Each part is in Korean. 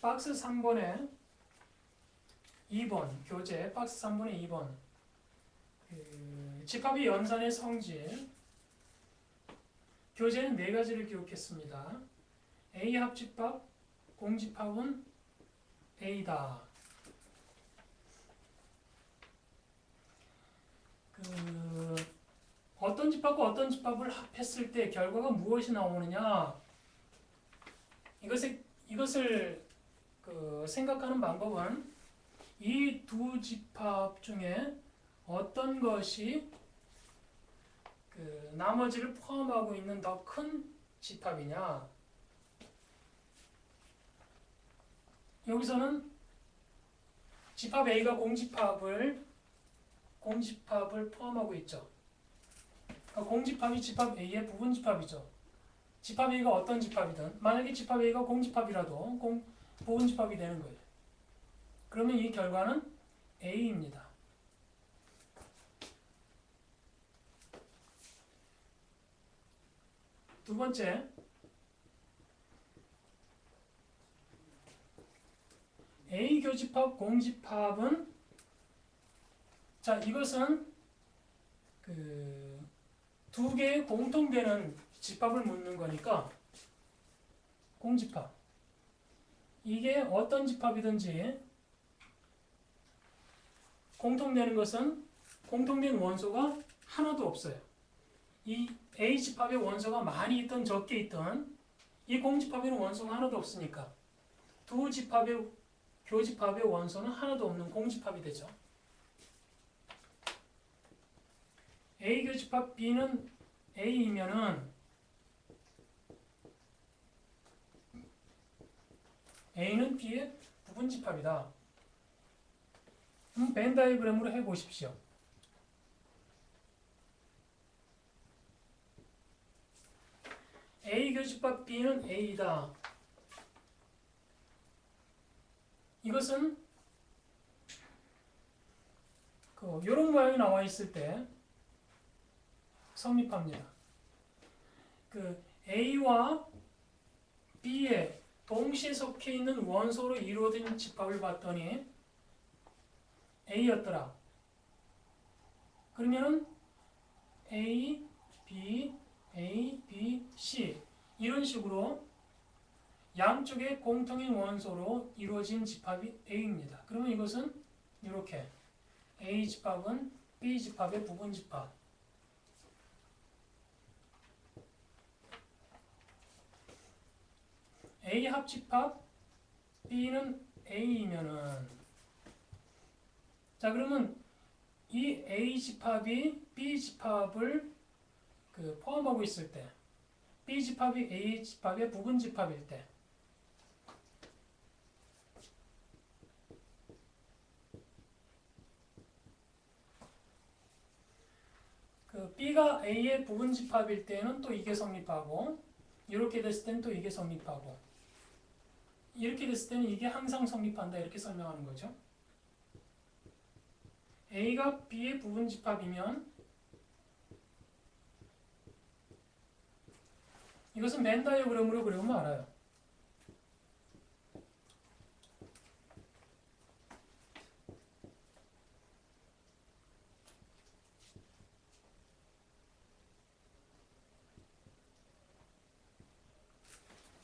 박스 3번에 2번 교재 박스 3번에 2번 집합의 연산의 성질 교재는 네 가지를 기록했습니다. A 합집합 공집합은 A다. 어떤 집합과 어떤 집합을 합했을 때 결과가 무엇이 나오느냐 이것을 생각하는 방법은 이 두 집합 중에 어떤 것이 나머지를 포함하고 있는 더 큰 집합이냐. 여기서는 집합 A가 공집합을 포함하고 있죠. 그러니까 공집합이 집합 A의 부분집합이죠. 집합 A가 어떤 집합이든 만약에 집합 A가 공집합이라도 부분집합이 되는 거예요. 그러면 이 결과는 A입니다. 두 번째, A 교집합 공집합은 이것은 두 개의 공통되는 집합을 묻는 거니까 공집합. 이게 어떤 집합이든지 공통되는 것은 공통된 원소가 하나도 없어요. 이 A 집합의 원소가 많이 있든 적게 있든 이 공집합에는 원소가 하나도 없으니까 두 집합의 교집합의 원소는 하나도 없는 공집합이 되죠. A 교집합 B는 A이면은 A는 B의 부분집합이다. 벤 다이어그램으로 해보십시오. A 교집합 B는 A다. 이것은 이런 모양이 나와 있을 때 성립합니다. A와 B에 동시에 속해 있는 원소로 이루어진 집합을 봤더니 A였더라. 그러면은 A, B, C 이런 식으로 양쪽의 공통인 원소로 이루어진 집합이 A입니다. 그러면 이것은 이렇게 A 집합은 B 집합의 부분집합. A 합집합 B는 A이면은 그러면 이 A 집합이 B 집합을 포함하고 있을 때 B 집합이 A 집합의 부분집합일 때 B가 A의 부분집합일 때는 또 이게 성립하고 이렇게 됐을 때는 또 이게 성립하고 이렇게 됐을 때는 이게 항상 성립한다 이렇게 설명하는 거죠. A가 B의 부분집합이면 이것은 벤 다이어그램으로 그려보면 알아요.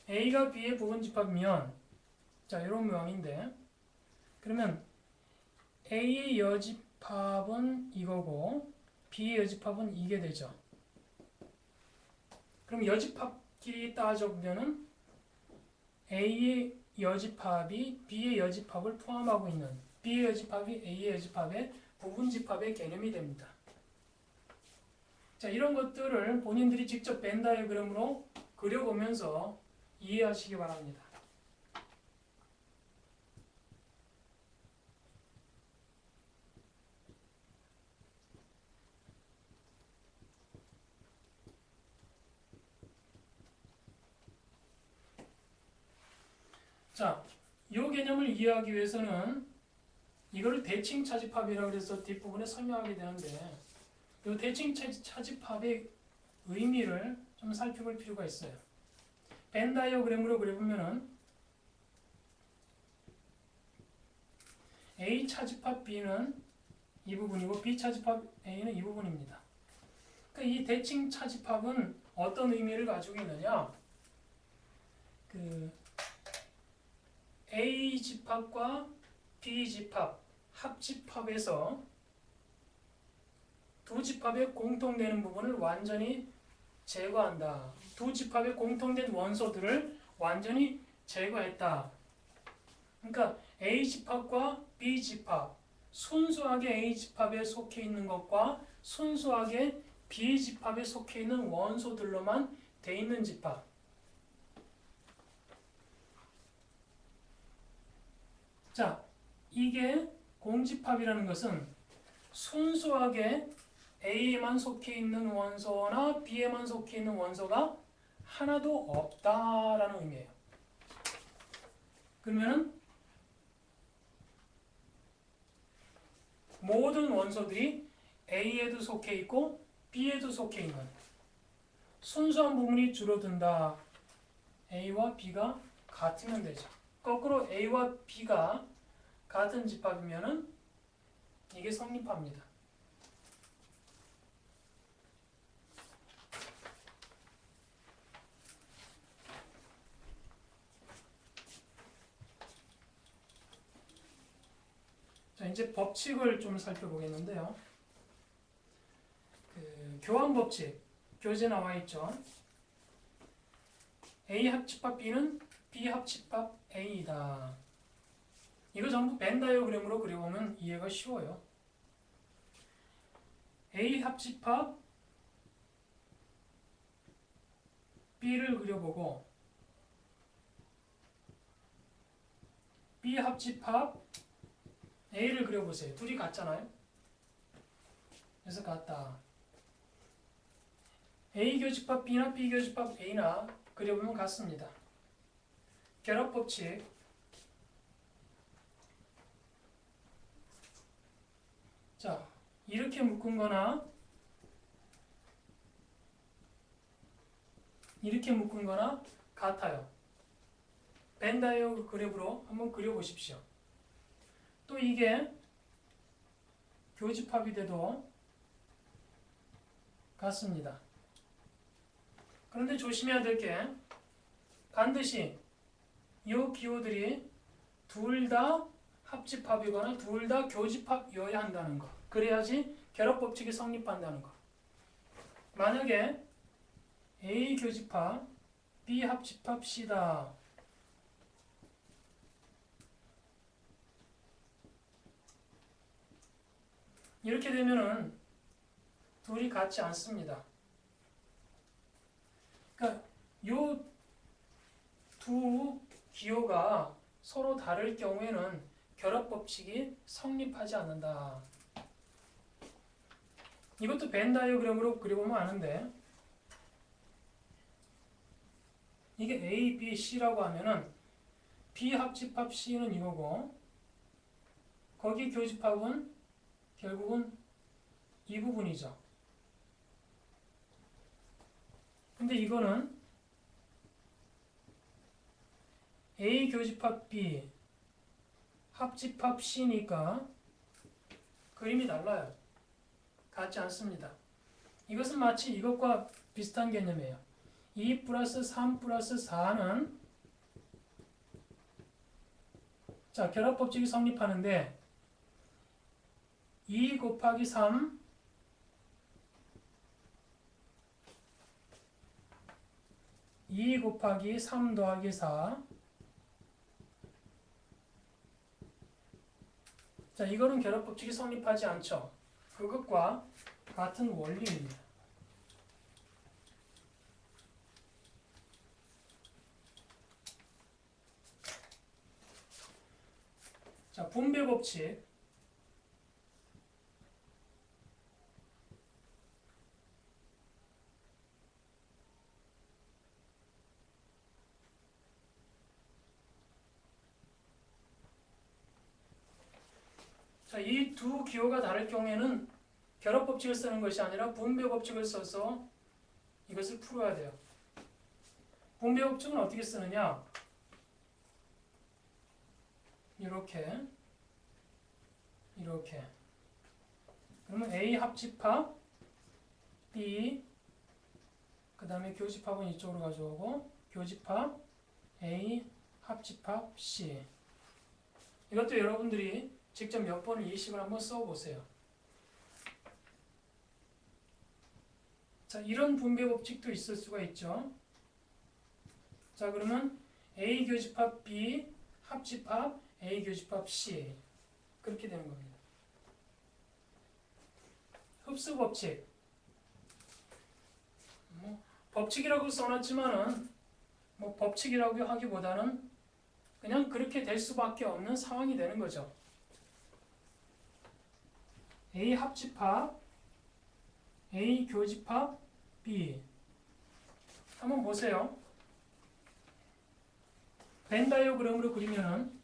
A가 B의 부분집합이면 이런 모양인데 그러면 A의 여집합은 이거고 B의 여집합은 이게 되죠. 그럼 여집합끼리 따져보면은 A의 여집합이 B의 여집합을 포함하고 있는 B의 여집합이 A의 여집합의 부분집합의 개념이 됩니다. 이런 것들을 본인들이 직접 벤 다이어그램으로 그려보면서 이해하시기 바랍니다. 이 개념을 이해하기 위해서는 이거를 대칭 차집합이라고 해서 뒷부분에 설명하게 되는데 이 대칭 차집합의 의미를 좀 살펴볼 필요가 있어요. 벤 다이어그램으로 그려보면은 A 차집합 B는 이 부분이고 B 차집합 A는 이 부분입니다. 그러니까 이 대칭 차집합은 어떤 의미를 가지고 있느냐? 그 A 집합과 B 집합, 합집합에서 두 집합에 공통되는 부분을 완전히 제거한다. 두 집합에 공통된 원소들을 완전히 제거했다. 그러니까 A 집합과 B 집합, 순수하게 A 집합에 속해 있는 것과 순수하게 B 집합에 속해 있는 원소들로만 돼 있는 집합. 자, 이게 공집합이라는 것은 순수하게 A에만 속해 있는 원소나 B에만 속해 있는 원소가 하나도 없다라는 의미예요. 그러면은 모든 원소들이 A에도 속해 있고 B에도 속해 있는 순수한 부분이 줄어든다. A와 B가 같으면 되죠. 거꾸로 A와 B가 같은 집합이면은 이게 성립합니다. 자, 이제 법칙을 좀 살펴보겠는데요. 교환 법칙, 교재 나와 있죠. A 합집합 B는 B 합집합 A이다. 이거 전부 벤 다이어그램으로 그려보면 이해가 쉬워요. A 합집합 B를 그려보고 B 합집합 A를 그려보세요. 둘이 같잖아요. 그래서 같다. A 교집합 B나 B 교집합 A나 그려보면 같습니다. 결합법칙. 자, 이렇게 묶은 거나 이렇게 묶은 거나 같아요. 벤 다이어그램으로 한번 그려보십시오. 또 이게 교집합이 돼도 같습니다. 그런데 조심해야 될 게 반드시 이 기호들이 둘 다 합집합이거나 둘 다 교집합이어야 한다는 거. 그래야지 결합법칙이 성립한다는 거. 만약에 A 교집합, B 합집합 C다. 이렇게 되면은 둘이 같지 않습니다. 그러니까 요 두 기호가 서로 다를 경우에는 결합법칙이 성립하지 않는다. 이것도 벤 다이어그램으로 그려보면 아는데 이게 A, B, C라고 하면은 B 합집합 C는 이거고 거기 교집합은 결국은 이 부분이죠. 근데 이거는 A 교집합 B 합집합 C니까 그림이 달라요. 같지 않습니다. 이것은 마치 이것과 비슷한 개념이에요. 2 플러스 3 플러스 4는 자, 결합법칙이 성립하는데 2 곱하기 3 2 곱하기 3 더하기 4 자, 이거는 결합법칙이 성립하지 않죠. 그것과 같은 원리입니다. 자, 분배법칙. 자, 이 두 기호가 다를 경우에는 결합법칙을 쓰는 것이 아니라 분배법칙을 써서 이것을 풀어야 돼요. 분배법칙은 어떻게 쓰느냐? 이렇게 이렇게. 그러면 A 합집합 B, 그 다음에 교집합은 이쪽으로 가져오고 교집합 A 합집합 C. 이것도 여러분들이 직접 몇 번을 이 식을 한번 써보세요. 자, 이런 분배 법칙도 있을 수가 있죠. 자, 그러면 A 교집합 B 합집합 A 교집합 C. 그렇게 되는 겁니다. 흡수 법칙. 법칙이라고 써놨지만은 법칙이라고 하기보다는 그냥 그렇게 될 수밖에 없는 상황이 되는 거죠. A 합집합 A 교집합 B. 한번 보세요. 벤 다이어그램으로 그리면은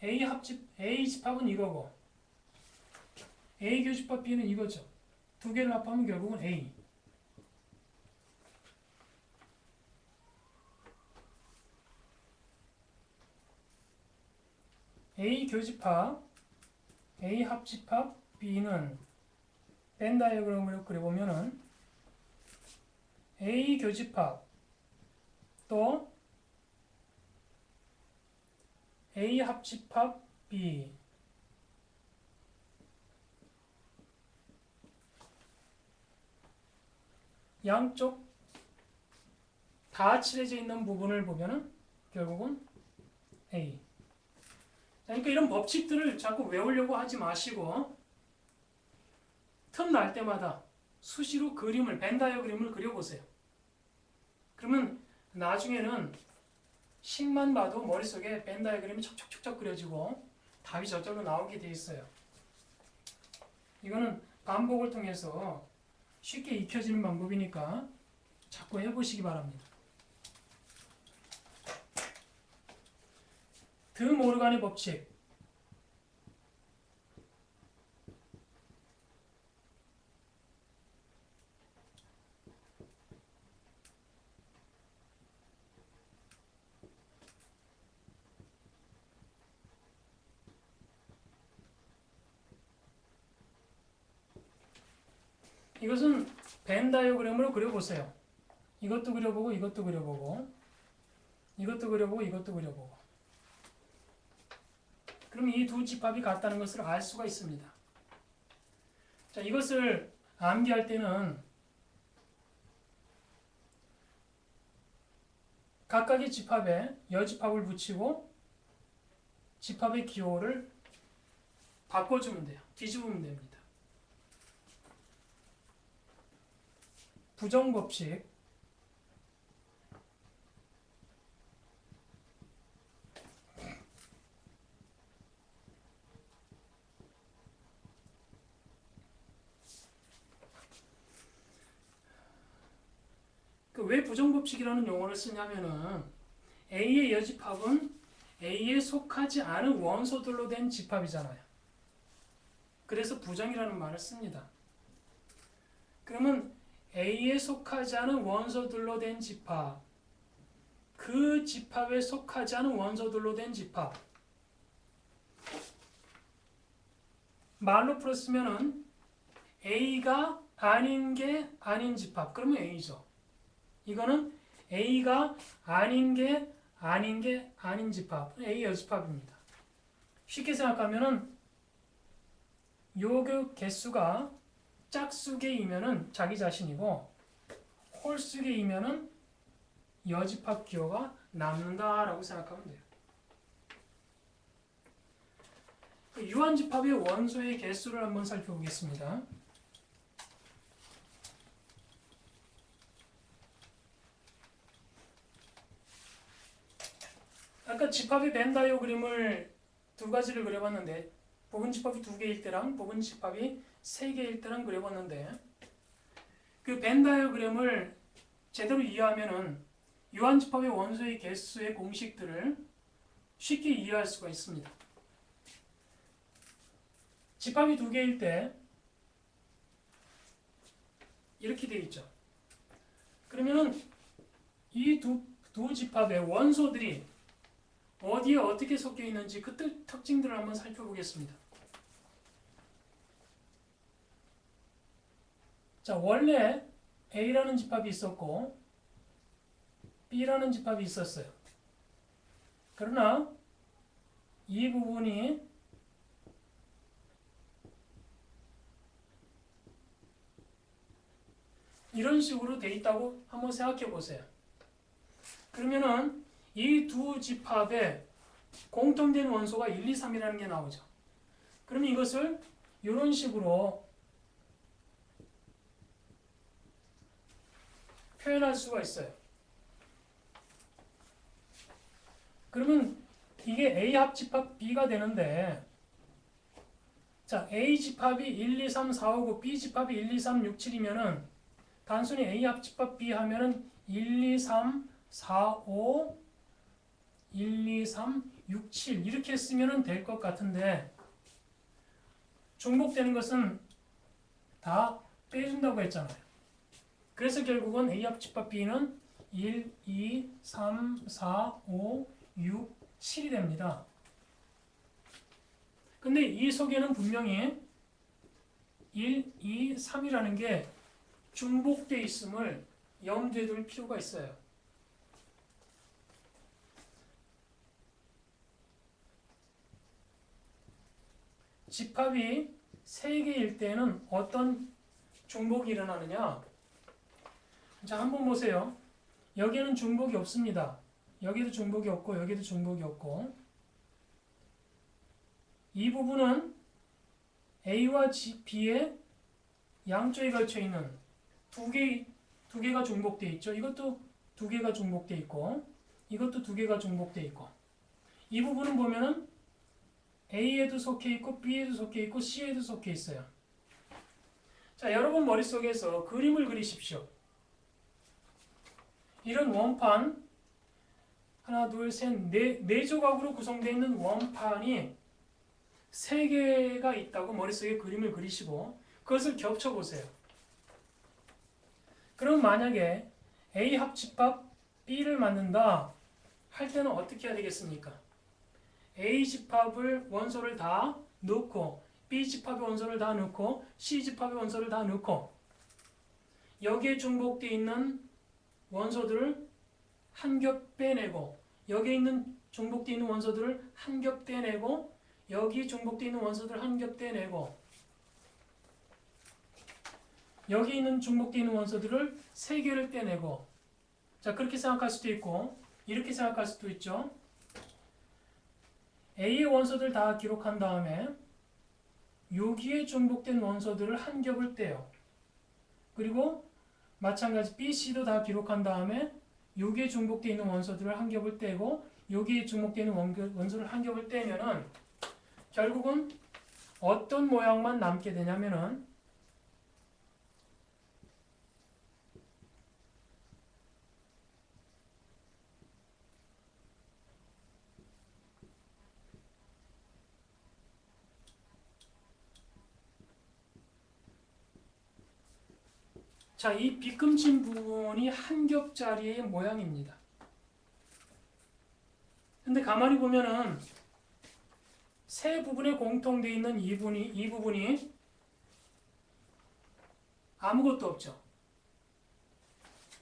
A 집합은 이거고 A 교집합 B는 이거죠. 두 개를 합하면 결국은 A. A 교집합 A 합집합 B는 벤 다이어그램으로 그려보면은 A 교집합 또 A 합집합 B 양쪽 다 칠해져 있는 부분을 보면은 결국은 A. 그러니까 이런 법칙들을 자꾸 외우려고 하지 마시고 틈날 때마다 수시로 그림을 벤 다이어그램을 그려보세요. 그러면 나중에는 식만 봐도 머릿속에 벤 다이어그램이 척척척척 그려지고 답이 저절로 나오게 돼 있어요. 이거는 반복을 통해서 쉽게 익혀지는 방법이니까 자꾸 해보시기 바랍니다. 드 모르간의 법칙. 이것은 벤 다이어그램으로 그려보세요. 이것도 그려보고 이것도 그려보고 이것도 그려보고 이것도 그려보고 그럼 이 두 집합이 같다는 것을 알 수가 있습니다. 자, 이것을 암기할 때는 각각의 집합에 여집합을 붙이고 집합의 기호를 바꿔주면 돼요. 뒤집으면 됩니다. 부정법칙. 왜 부정법칙이라는 용어를 쓰냐면은 A의 여집합은 A에 속하지 않은 원소들로 된 집합이잖아요. 그래서 부정이라는 말을 씁니다. 그러면 A에 속하지 않은 원소들로 된 집합, 그 집합에 속하지 않은 원소들로 된 집합. 말로 풀었으면은 A가 아닌 게 아닌 집합. 그러면 A죠. 이거는 A가 아닌 게 아닌 집합. A 여집합입니다. 쉽게 생각하면은 요 개수가 짝수개이면은 자기 자신이고 홀수개이면은 여집합 기호가 남는다라고 생각하면 돼요. 유한집합의 원소의 개수를 한번 살펴보겠습니다. 아까 집합의 벤 다이어그램을 두 가지를 그려봤는데 부분집합이 2개일 때랑 부분집합이 3개일 때랑 그려봤는데 그 벤 다이어그램을 제대로 이해하면은 유한집합의 원소의 개수의 공식들을 쉽게 이해할 수가 있습니다. 집합이 2개일 때 이렇게 되어 있죠. 그러면은 이 두 집합의 원소들이 어디에 어떻게 섞여 있는지 그 특징들을 한번 살펴보겠습니다. 자, 원래 A라는 집합이 있었고 B라는 집합이 있었어요. 그러나 이 부분이 이런 식으로 돼 있다고 한번 생각해 보세요. 그러면은 이 두 집합에 공통된 원소가 1, 2, 3이라는 게 나오죠. 그러면 이것을 이런 식으로 표현할 수가 있어요. 그러면 이게 A 합집합 B가 되는데, 자, A 집합이 1, 2, 3, 4, 5고 B 집합이 1, 2, 3, 6, 7이면은 단순히 A 합집합 B 하면은 1, 2, 3, 4, 5, 1, 2, 3, 6, 7 이렇게 쓰면 될 것 같은데 중복되는 것은 다 빼준다고 했잖아요. 그래서 결국은 A 합집합 B는 1, 2, 3, 4, 5, 6, 7이 됩니다. 근데 이 속에는 분명히 1, 2, 3이라는 게 중복되어 있음을 염두에 둘 필요가 있어요. 집합이 3개일 때는 어떤 중복이 일어나느냐? 자, 한번 보세요. 여기는 중복이 없습니다. 여기도 중복이 없고 여기도 중복이 없고 이 부분은 A와 B의 양쪽에 걸쳐 있는 두 개가 중복되어 있죠. 이것도 두 개가 중복되어 있고 이것도 두 개가 중복되어 있고 이 부분은 보면은 A에도 속해 있고 B에도 속해 있고 C에도 속해 있어요. 자, 여러분 머릿속에서 그림을 그리십시오. 이런 원판 하나, 둘, 셋, 네 조각으로 구성되어 있는 원판이 3개가 있다고 머릿속에 그림을 그리시고 그것을 겹쳐보세요. 그럼 만약에 A 합집합 B를 만든다 할 때는 어떻게 해야 되겠습니까? A 집합을 원소를 다 넣고 B 집합의 원소를 다 넣고 C 집합의 원소를 다 넣고 여기에 중복되어 있는 원소들을 한 겹 빼내고 여기에 있는 중복되어 있는 원소들을 한 겹 떼내고 여기 중복되어 있는 원소들을 한 겹 떼내고 여기 있는 중복되어 있는 원소들을 3개를 떼내고 자, 그렇게 생각할 수도 있고 이렇게 생각할 수도 있죠. A의 원소들 다 기록한 다음에 여기에 중복된 원소들을 한 겹을 떼요. 그리고 마찬가지 B, C도 다 기록한 다음에 여기에 중복되어 있는 원소들을 한 겹을 떼고 여기에 중복되어 있는 원소를 한 겹을 떼면은 결국은 어떤 모양만 남게 되냐면은 자, 이 빗금친 부분이 한 겹짜리의 모양입니다. 근데 가만히 보면은 세 부분에 공통되어 있는 이 부분이 아무것도 없죠.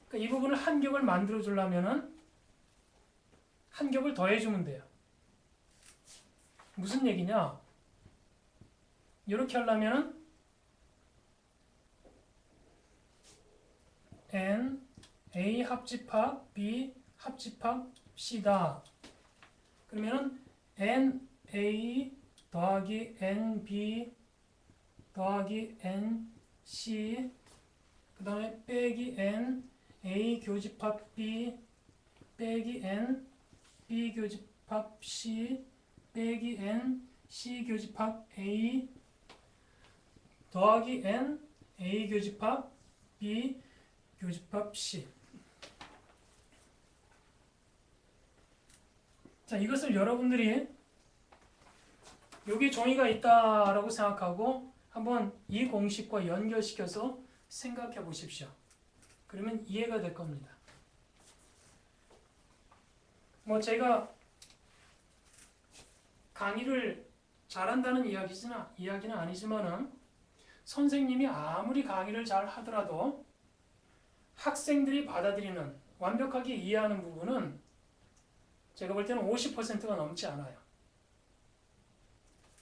그러니까 이 부분을 한 겹을 만들어 주려면은 한 겹을 더해주면 돼요. 무슨 얘기냐? 이렇게 하려면은 N, A 합집합, B 합집합, C다. 그러면은 N, A 더하기 N, B 더하기 N, C 그 다음에 빼기 N, A 교집합 B 빼기 N, B 교집합 C 빼기 N, C 교집합 A 더하기 N, A 교집합 B 교집합 C. 자, 이것을 여러분들이 여기 종이가 있다라고 생각하고 한번 이 공식과 연결시켜서 생각해 보십시오. 그러면 이해가 될 겁니다. 뭐 제가 강의를 잘한다는 이야기는 아니지만은 선생님이 아무리 강의를 잘 하더라도 학생들이 받아들이는 완벽하게 이해하는 부분은 제가 볼 때는 50%가 넘지 않아요.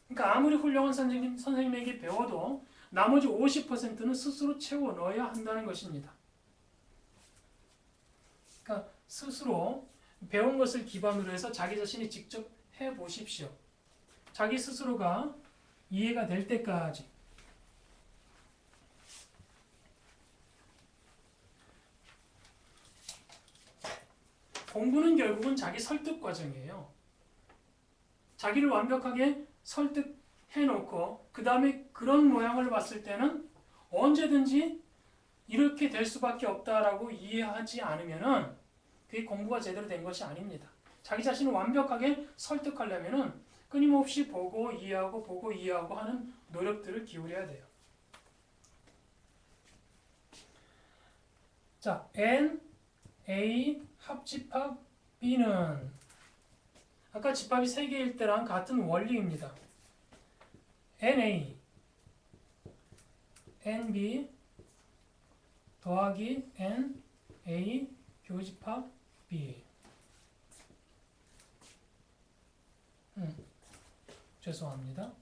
그러니까 아무리 훌륭한 선생님에게 배워도 나머지 50%는 스스로 채워 넣어야 한다는 것입니다. 그러니까 스스로 배운 것을 기반으로 해서 자기 자신이 직접 해보십시오. 자기 스스로가 이해가 될 때까지. 공부는 결국은 자기 설득 과정이에요. 자기를 완벽하게 설득해놓고 그 다음에 그런 모양을 봤을 때는 언제든지 이렇게 될 수밖에 없다라고 이해하지 않으면은 그게 공부가 제대로 된 것이 아닙니다. 자기 자신을 완벽하게 설득하려면은 끊임없이 보고 이해하고 하는 노력들을 기울여야 돼요. 자, N, A, 합집합 B는 아까 집합이 3개일 때랑 같은 원리입니다. NA, NB 더하기 NA 교집합 B. 죄송합니다.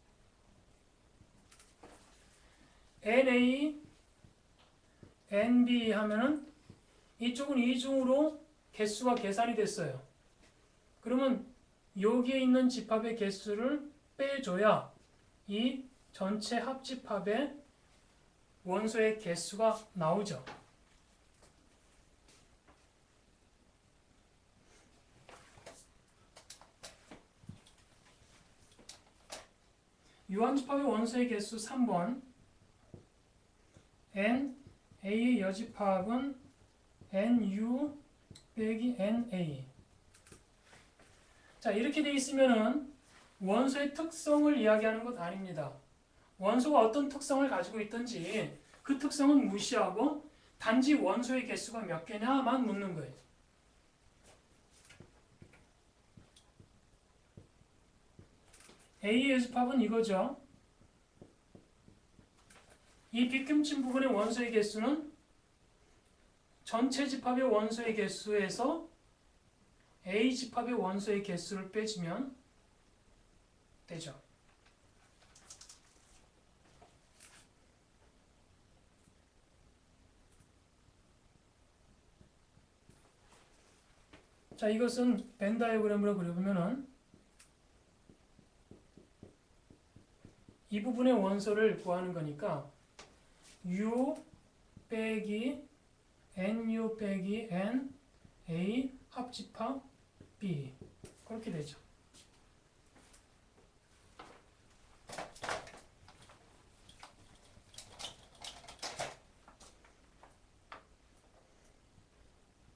NA, NB 하면은 이쪽은 이중으로 개수가 계산이 됐어요. 그러면 여기에 있는 집합의 개수를 빼줘야 이 전체 합집합의 원소의 개수가 나오죠. 유한집합의 원소의 개수 3번 N, A의 여집합은 NU 빼기 NA. 자, 이렇게 되어 있으면은 원소의 특성을 이야기하는 것 아닙니다. 원소가 어떤 특성을 가지고 있든지 그 특성은 무시하고 단지 원소의 개수가 몇 개냐만 묻는 거예요. A의 여집합은 이거죠. 이 빗금친 부분의 원소의 개수는 전체 집합의 원소의 개수에서 A 집합의 원소의 개수를 빼주면 되죠. 자, 이것은 벤 다이어그램으로 그려보면은 이 부분의 원소를 구하는 거니까 U 빼기 NU 빼기 N A 합집합 B 그렇게 되죠.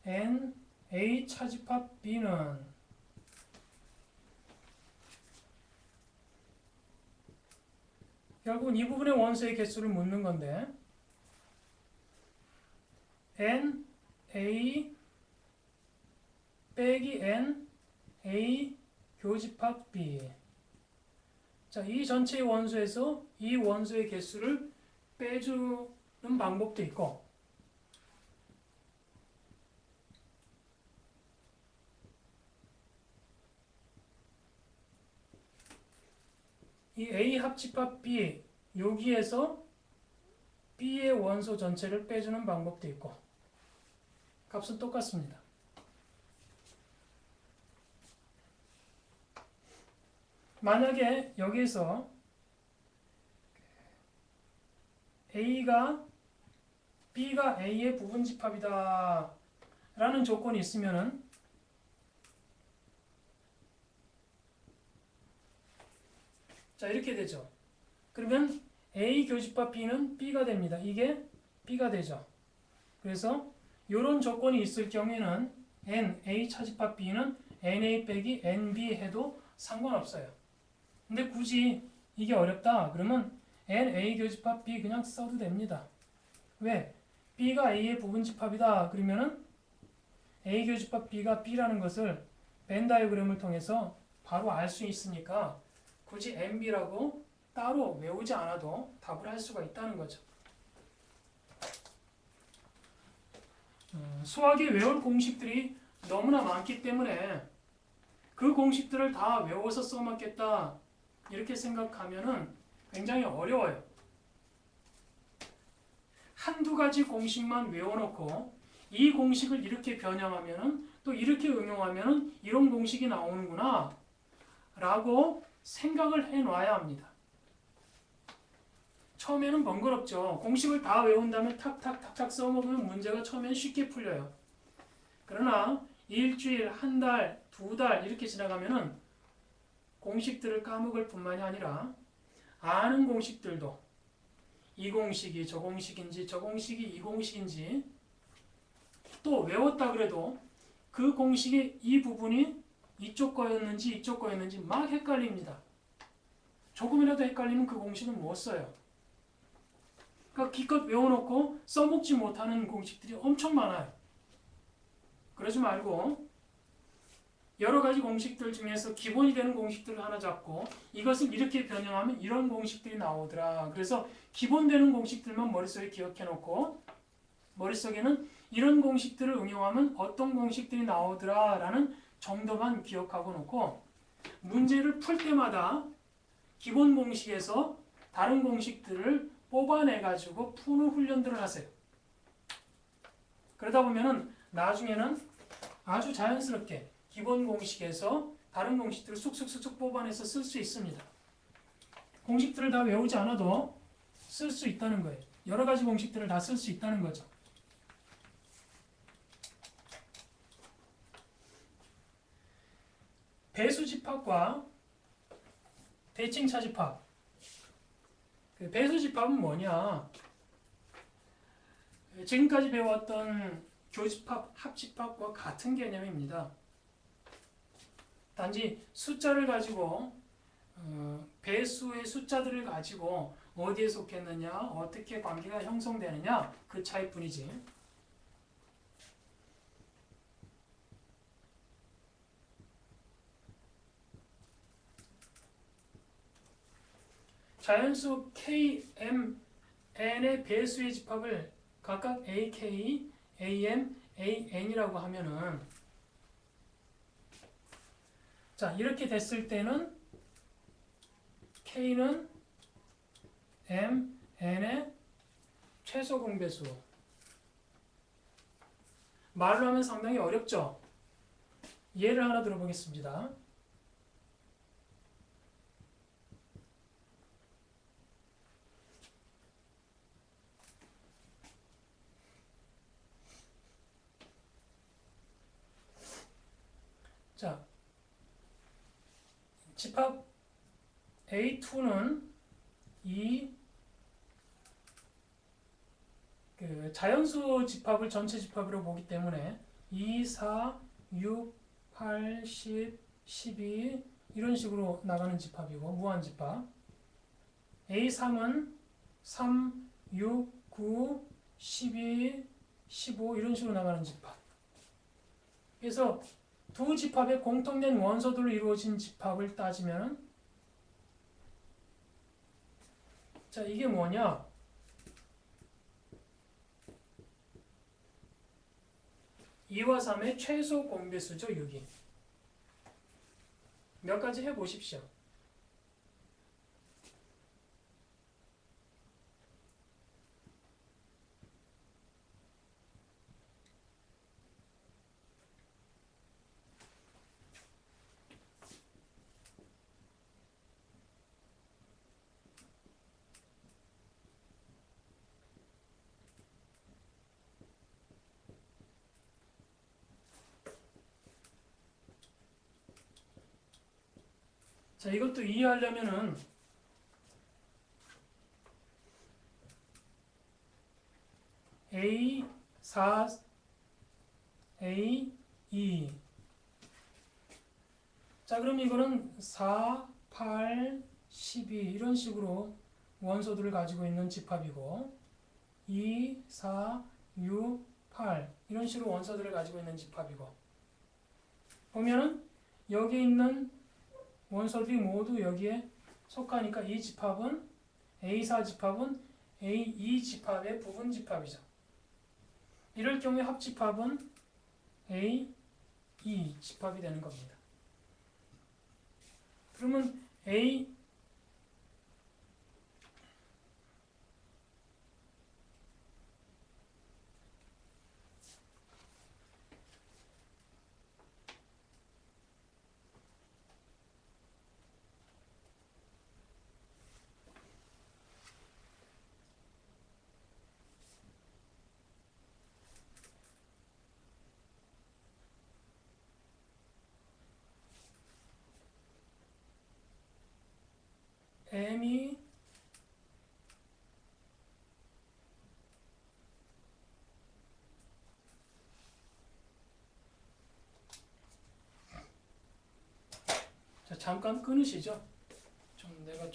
N A 차집합 B는 결국은 이 부분의 원소의 개수를 묻는 건데 N A 빼기 N A 교집합 B. 자, 이 전체의 원소에서 이 원소의 개수를 빼주는 방법도 있고 이 A 합집합 B 여기에서 B의 원소 전체를 빼주는 방법도 있고 값은 똑같습니다. 만약에 여기서 B가 A의 부분집합이다 라는 조건이 있으면은 자, 이렇게 되죠. 그러면 A 교집합 B는 B가 됩니다. 이게 B가 되죠. 그래서 이런 조건이 있을 경우에는 N, A 차집합 B는 NA 빼기 NB 해도 상관없어요. 근데 굳이 이게 어렵다 그러면 NA 교집합 B 그냥 써도 됩니다. 왜? B가 A의 부분집합이다 그러면은 A 교집합 B가 B라는 것을 벤 다이어그램을 통해서 바로 알 수 있으니까 굳이 MB라고 따로 외우지 않아도 답을 할 수가 있다는 거죠. 수학에 외울 공식들이 너무나 많기 때문에 그 공식들을 다 외워서 써먹겠다 이렇게 생각하면은 굉장히 어려워요. 한두 가지 공식만 외워놓고 이 공식을 이렇게 변형하면은 또 이렇게 응용하면은 이런 공식이 나오는구나 라고 생각을 해놔야 합니다. 처음에는 번거롭죠. 공식을 다 외운 다음에 탁탁탁탁 써먹으면 문제가 처음엔 쉽게 풀려요. 그러나 일주일, 한 달, 두 달 이렇게 지나가면은 공식들을 까먹을 뿐만이 아니라 아는 공식들도 이 공식이 저 공식인지 저 공식이 이 공식인지 또 외웠다 그래도 그 공식의 이 부분이 이쪽 거였는지 이쪽 거였는지 막 헷갈립니다. 조금이라도 헷갈리면 그 공식은 못 써요. 그러니까 기껏 외워놓고 써먹지 못하는 공식들이 엄청 많아요. 그러지 말고 여러 가지 공식들 중에서 기본이 되는 공식들을 하나 잡고 이것을 이렇게 변형하면 이런 공식들이 나오더라. 그래서 기본 되는 공식들만 머릿속에 기억해놓고 머릿속에는 이런 공식들을 응용하면 어떤 공식들이 나오더라 라는 정도만 기억하고 놓고 문제를 풀 때마다 기본 공식에서 다른 공식들을 뽑아내가지고 푸는 훈련들을 하세요. 그러다 보면은 나중에는 아주 자연스럽게 기본 공식에서 다른 공식들을 쑥쑥쑥쑥 뽑아내서 쓸 수 있습니다. 공식들을 다 외우지 않아도 쓸 수 있다는 거예요. 여러 가지 공식들을 다 쓸 수 있다는 거죠. 배수집합과 대칭차집합. 배수집합은 뭐냐? 지금까지 배웠던 교집합, 합집합과 같은 개념입니다. 단지 숫자를 가지고 배수의 숫자들을 가지고 어디에 속했느냐, 어떻게 관계가 형성되느냐 그 차이뿐이지. 자연수 K, M, N의 배수의 집합을 각각 AK, AM, AN이라고 하면은 자 이렇게 됐을 때는 K는 M, N의 최소 공배수. 말로 하면 상당히 어렵죠? 예를 하나 들어보겠습니다. 자, 집합 A2는 자연수 집합을 전체 집합으로 보기 때문에 2, 4, 6, 8, 10, 12 이런 식으로 나가는 집합이고 무한집합. A3은 3, 6, 9, 12, 15 이런 식으로 나가는 집합. 그래서 두 집합의 공통된 원소들로 이루어진 집합을 따지면 자 이게 뭐냐? 2와 3의 최소 공배수죠. 6이. 몇 가지 해보십시오. 자, 이것도 이해하려면은 A4, A2 자, 그럼 이거는 4, 8, 12 이런 식으로 원소들을 가지고 있는 집합이고 2, 4, 6, 8 이런 식으로 원소들을 가지고 있는 집합이고 보면은 여기 있는 원소들이 모두 여기에 속하니까 이 집합은 A4 집합은 A2 집합의 부분 집합이죠. 이럴 경우에 합집합은 A2 집합이 되는 겁니다. 그러면 A M이 자, 잠깐 끊으시죠. 좀 내가 좀